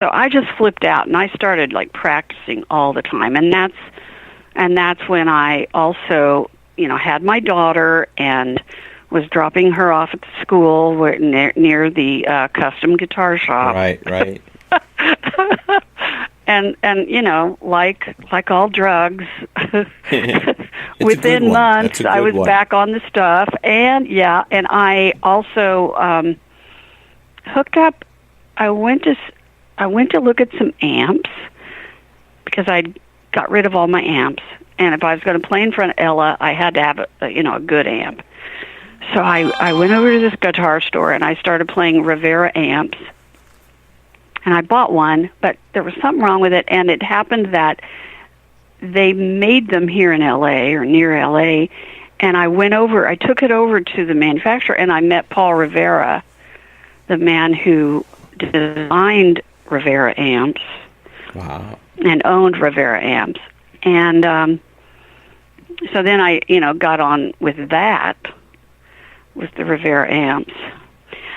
So I just flipped out, and I started like practicing all the time, and that's when I also, had my daughter and was dropping her off at the school near the custom guitar shop. Right. and like all drugs, within months I was back on the stuff, and I also hooked up. I went to look at some amps because I'd got rid of all my amps, and if I was going to play in front of Ella, I had to have a good amp. So I went over to this guitar store and I started playing Rivera amps, and I bought one, but there was something wrong with it, and it happened that they made them here in L.A. or near L.A., and I took it over to the manufacturer, and I met Paul Rivera, the man who designed Rivera amps. Wow. And owned Rivera amps. And so then I, got on with that, with the Rivera amps.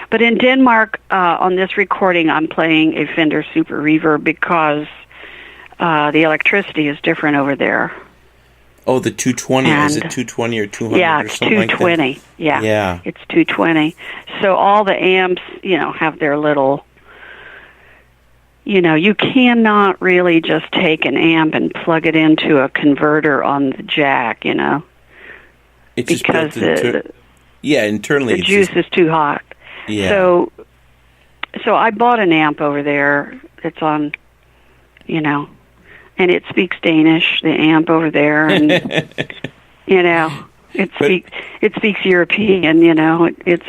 But in Denmark, on this recording, I'm playing a Fender Super Reverb because the electricity is different over there. Oh, the 220. Is it 220 or 200 or something like that? Yeah, 220. Yeah, it's 220. So all the amps, have their little... you cannot really just take an amp and plug it into a converter on the jack, It's just because internally the juice is too hot. Yeah. So I bought an amp over there. It's on, and it speaks Danish. The amp over there, and it speaks European. It's.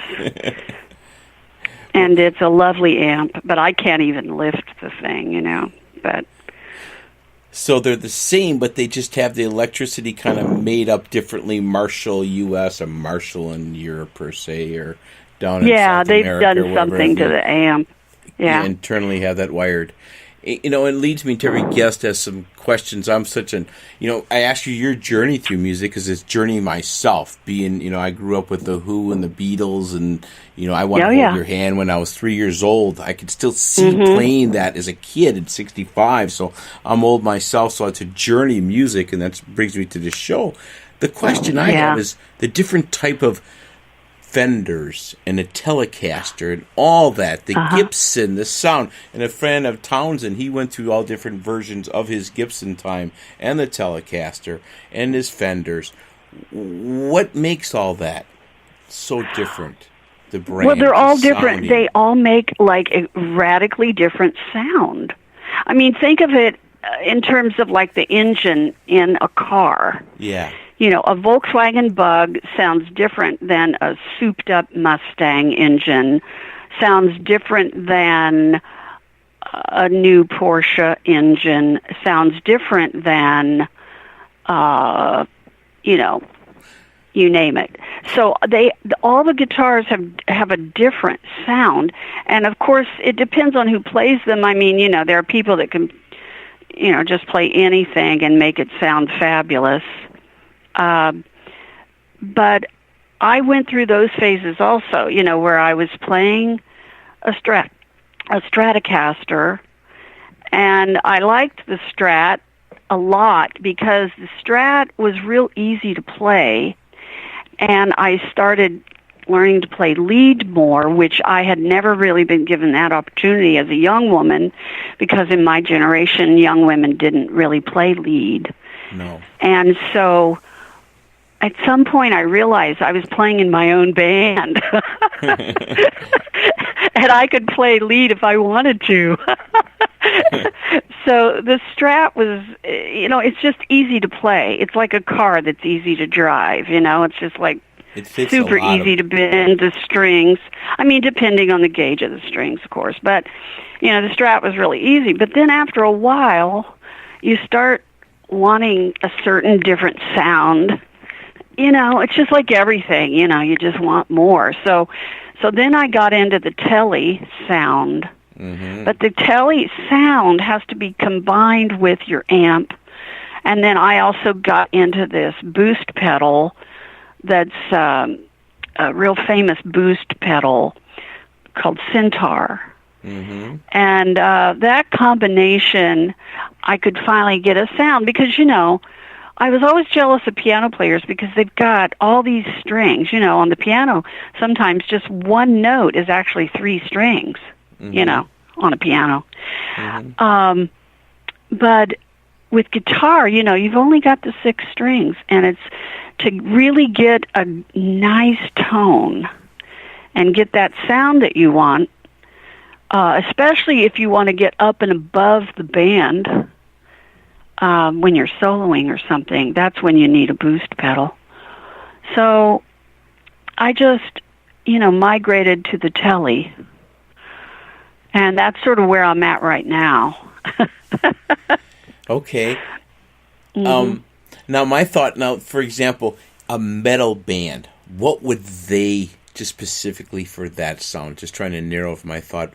And it's a lovely amp, but I can't even lift the thing, But so they're the same, but they just have the electricity kind of made up differently. Marshall U.S. or Marshall in Europe per se, or down in South they've America, done something to the amp. Yeah, internally have that wired. It leads me to every guest has some questions. I'm such an, I ask you your journey through music because it's journey myself. Being, I grew up with the Who and the Beatles, and I want to hold your hand when I was 3 years old. I could still see playing that as a kid at 65. So I'm old myself. So it's a journey of music, and that brings me to the show. The question I have is the different type of Fenders and a Telecaster and all that, the Gibson, the sound. And a friend of Townsend, he went through all different versions of his Gibson time and the Telecaster and his Fenders. What makes all that so different? The brand. Well, they're all different. They all make like a radically different sound. I mean, think of it in terms of like the engine in a car. Yeah. A Volkswagen Bug sounds different than a souped-up Mustang engine, sounds different than a new Porsche engine, sounds different than, you name it. So all the guitars have a different sound, and of course it depends on who plays them. I mean, there are people that can, just play anything and make it sound fabulous. But I went through those phases also, where I was playing a Stratocaster, and I liked the Strat a lot because the Strat was real easy to play, and I started learning to play lead more, which I had never really been given that opportunity as a young woman, because in my generation, young women didn't really play lead. No. And so at some point I realized I was playing in my own band. And I could play lead if I wanted to. So the Strat was, it's just easy to play. It's like a car that's easy to drive, it's just like super easy to bend the strings. I mean, depending on the gauge of the strings, of course. But, the Strat was really easy. But then after a while, you start wanting a certain different sound. It's just like everything, you just want more. So then I got into the Tele sound. Mm-hmm. But the Tele sound has to be combined with your amp. And then I also got into this boost pedal that's a real famous boost pedal called Centaur. Mm-hmm. And that combination, I could finally get a sound because, I was always jealous of piano players because they've got all these strings. On the piano, sometimes just one note is actually 3 strings, on a piano. Mm-hmm. But with guitar, you've only got the 6 strings, and it's to really get a nice tone and get that sound that you want, especially if you want to get up and above the band when you're soloing or something. That's when you need a boost pedal. So I just, migrated to the Telly, and that's sort of where I'm at right now. Okay. Mm-hmm. Now, my thought, for example, a metal band, what would they, just specifically for that sound, just trying to narrow my thought,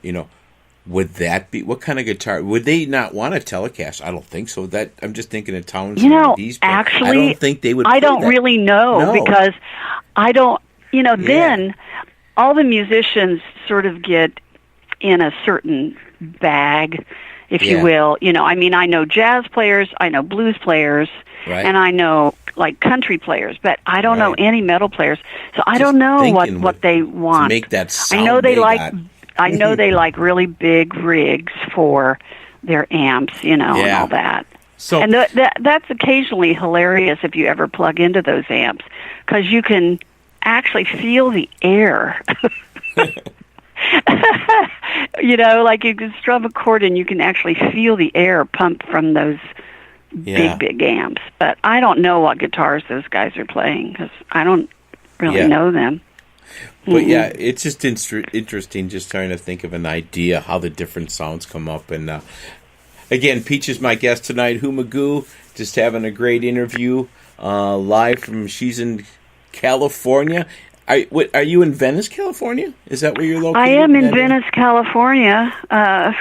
would that be, what kind of guitar, would they not want to telecast? I don't think so. I'm just thinking of Towns and these. Actually, I don't think they would. I don't that. really know No. because I don't, then all the musicians sort of get in a certain bag, if you will. I know jazz players, I know blues players, right. and I know like country players, but I don't know any metal players. So I don't know what they want. To make that sound I know they like got. I know they like really big rigs for their amps, and all that. So, and that's occasionally hilarious if you ever plug into those amps, because you can actually feel the air. Like you can strum a chord and you can actually feel the air pump from those big amps. But I don't know what guitars those guys are playing because I don't really know them. But it's just interesting just trying to think of an idea how the different sounds come up. And again, Peach is my guest tonight. Whomagoo, just having a great interview live from, she's in California. Are you in Venice, California? Is that where you're located? I am in Venice, California.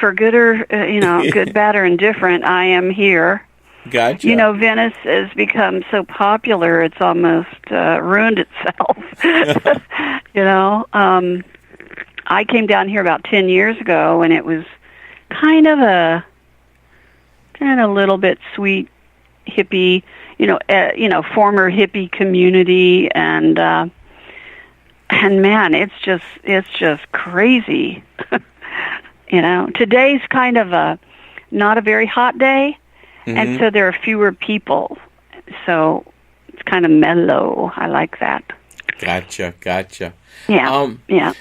For good or, good, bad, or indifferent, I am here. Gotcha. Venice has become so popular, it's almost ruined itself. I came down here about 10 years ago, and it was kind of a little bit sweet hippie, former hippie community, and man, it's just crazy. Today's kind of not a very hot day. Mm-hmm. And so there are fewer people. So it's kind of mellow. I like that. Gotcha. Yeah.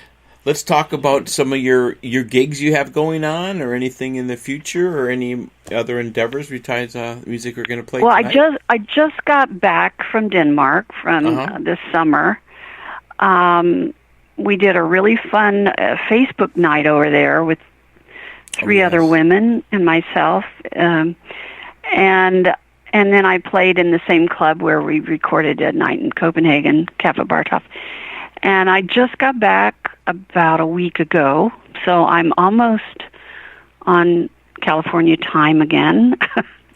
Let's talk about some of your gigs you have going on, or anything in the future, or any other endeavors besides music we're going to play tonight. Well, I just got back from Denmark from this summer. We did a really fun Facebook night over there with 3 other women and myself. And then I played in the same club where we recorded at night in Copenhagen, Cafe Bartov. And I just got back about a week ago, so I'm almost on California time again.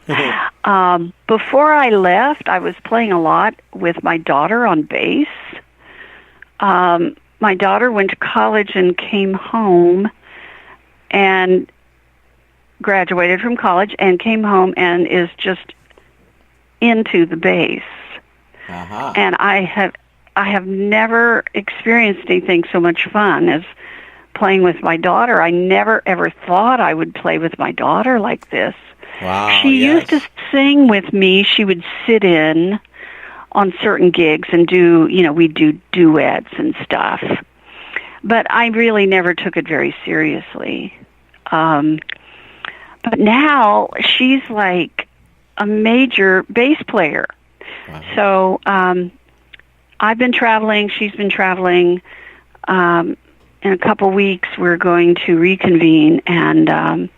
Before I left, I was playing a lot with my daughter on bass. My daughter went to college and came home and graduated from college and came home and is just into the bass. And I have never experienced anything so much fun as playing with my daughter. I never ever thought I would play with my daughter like this. Wow, she used to sing with me. She would sit in on certain gigs and we'd do duets and stuff. But I really never took it very seriously. But now she's like a major bass player. Wow. So I've been traveling. She's been traveling. In a couple weeks, we're going to reconvene and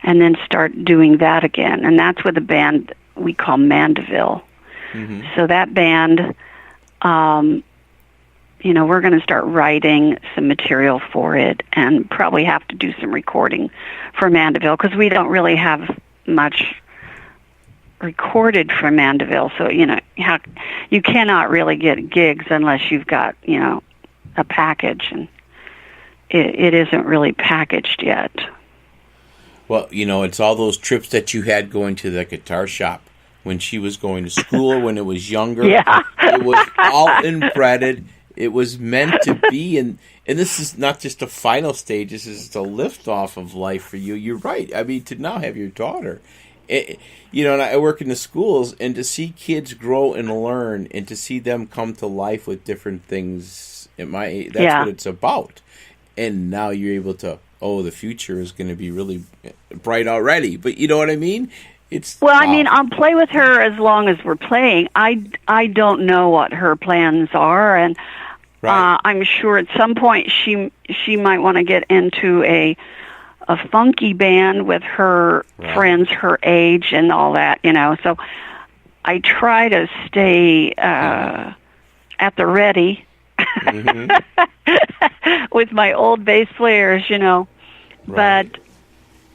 then start doing that again. And that's with a band we call Mandeville. Mm-hmm. So that band, we're going to start writing some material for it and probably have to do some recording for Mandeville because we don't really have much recorded for Mandeville. So, you cannot really get gigs unless you've got, a package. And it isn't really packaged yet. Well, it's all those trips that you had going to the guitar shop when she was going to school, when it was younger. Yeah. It was all inbred. It was meant to be, and this is not just a final stage. This is the lift-off of life for you. You're right. I mean, to now have your daughter, and I work in the schools, and to see kids grow and learn, and to see them come to life with different things, that's what it's about. And now you're able to, the future is going to be really bright already. But you know what I mean? I mean, I'll play with her as long as we're playing. I don't know what her plans are, and right. I'm sure at some point she might want to get into a funky band with her friends her age and all that, So I try to stay at the ready with my old bass players, Right.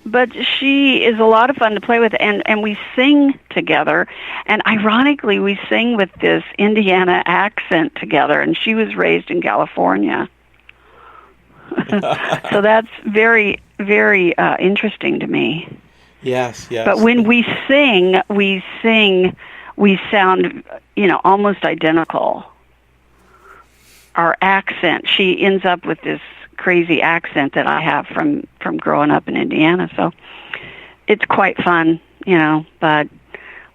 But she is a lot of fun to play with, and we sing together. And ironically, we sing with this Indiana accent together, and she was raised in California. So that's very, very interesting to me. Yes. But when we sing, we sound, almost identical. Our accent, she ends up with this crazy accent that I have from growing up in Indiana. So it's quite fun, but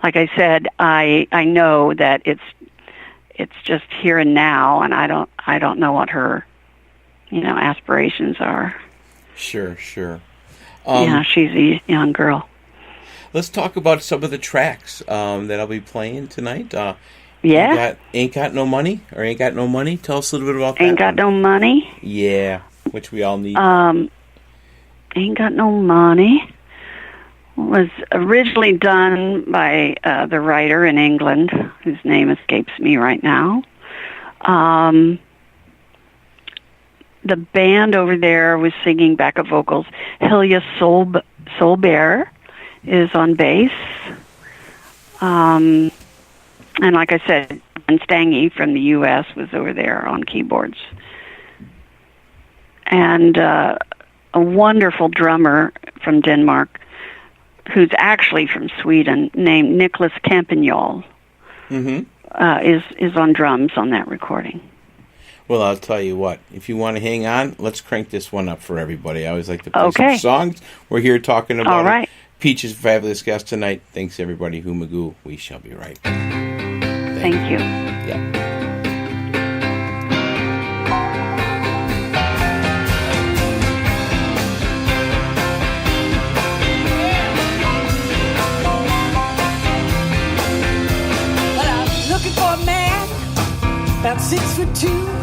like I said, I know that it's just here and now, and I don't know what her, aspirations are. Sure. She's a young girl. Let's talk about some of the tracks that I'll be playing tonight. Ain't Got No Money, or Ain't Got No Money. Tell us a little bit about that. Ain't Got No Money. Yeah, which we all need. Ain't Got No Money was originally done by the writer in England, whose name escapes me right now. The band over there was singing backup vocals. Hilja Solberg is on bass. And like I said, and Stange from the U.S. was over there on keyboards. And a wonderful drummer from Denmark, who's actually from Sweden, named Nicholas Campignol, is on drums on that recording. Well, I'll tell you what. If you want to hang on, let's crank this one up for everybody. I always like to play some songs. We're here talking about All right. Peach's fabulous guest tonight. Thanks, everybody. Whomagoo. We shall be right back. Thank you. Yeah. Well, I'm looking for a man about 6'2",